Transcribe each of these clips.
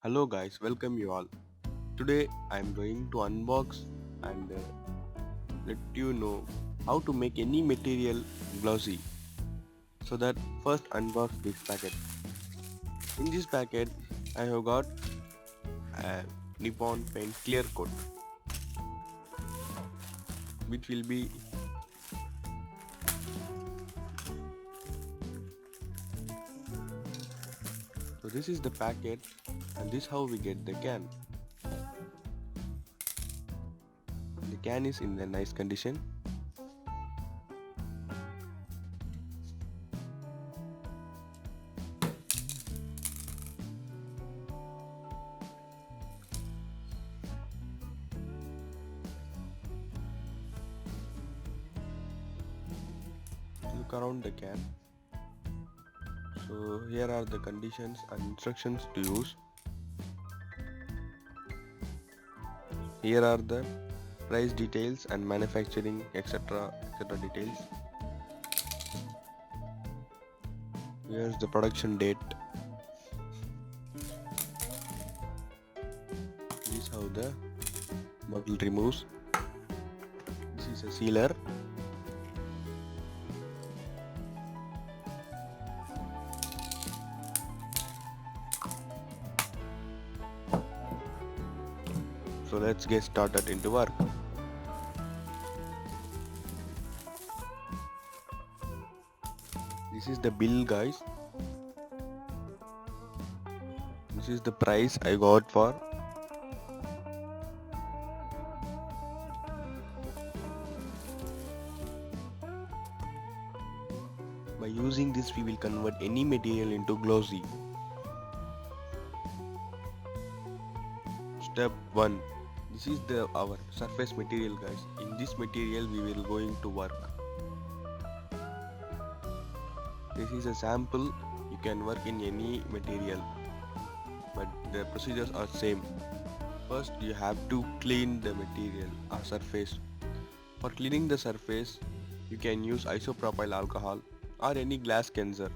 Hello guys, welcome you all. Today I am going to unbox and let you know how to make any material glossy. So that first unbox this packet. In this packet I have got a Nippon paint clear coat which will be so this is the packet and this how we get the can. The can is in a nice condition. Look around the can. So here are the conditions and instructions to use. Here are the price details and manufacturing etc details. Here's the production date. This is how the bottle removes. This is a sealer. So let's get started into work. This is the bill guys. This is the price I got for. By using this we will convert any material into glossy. Step 1. This is our surface material guys. In this material we will going to work. This is a sample. You can work in any material, but the procedures are same. First you have to clean the material or surface. For cleaning the surface you can use isopropyl alcohol or any glass cleanser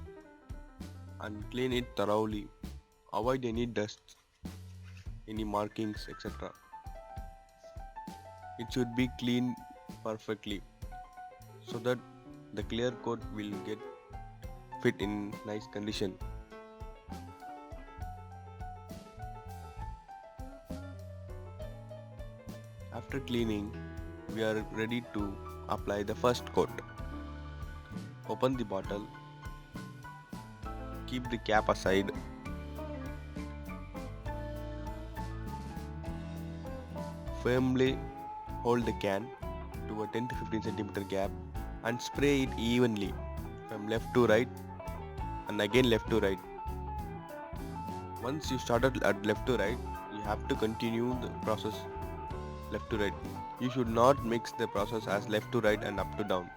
and clean it thoroughly. Avoid any dust, any markings etc. It should be cleaned perfectly so that the clear coat will get fit in nice condition. After cleaning, we are ready to apply the first coat. Open the bottle, keep the cap aside, firmly hold the can to a 10 to 15 centimeter gap and spray it evenly from left to right and again left to right. Once you started at left to right, you have to continue the process left to right. You should not mix the process as left to right and up to down.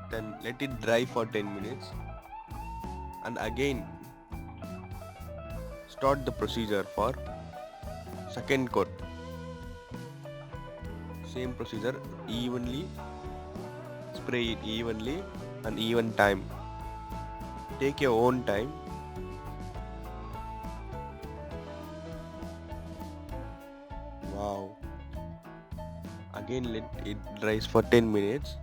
Then let it dry for 10 minutes and again start the procedure for second coat. Same procedure, evenly spray it evenly and even time. Take your own time. Wow. Again let it dries for 10 minutes.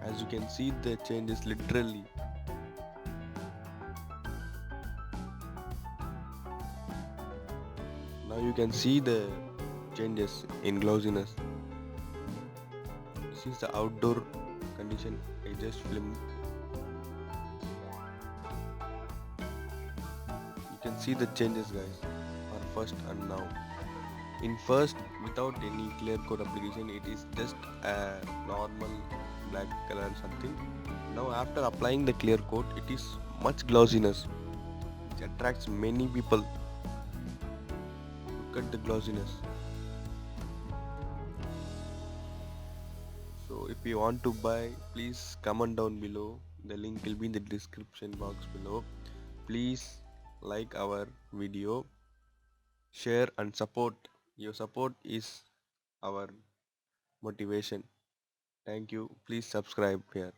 As you can see the changes literally. Now you can see the changes in glossiness. This is the outdoor condition I just filmed. You can see the changes guys for first and now. In first, without any clear coat application, it is just a normal black color and something. Now after applying the clear coat, it is much glossiness. It attracts many people. Look at the glossiness. So if you want to buy, please comment down below. The link will be in the description box below. Please like our video, share and support. Your support is our motivation. Thank you. Please subscribe here.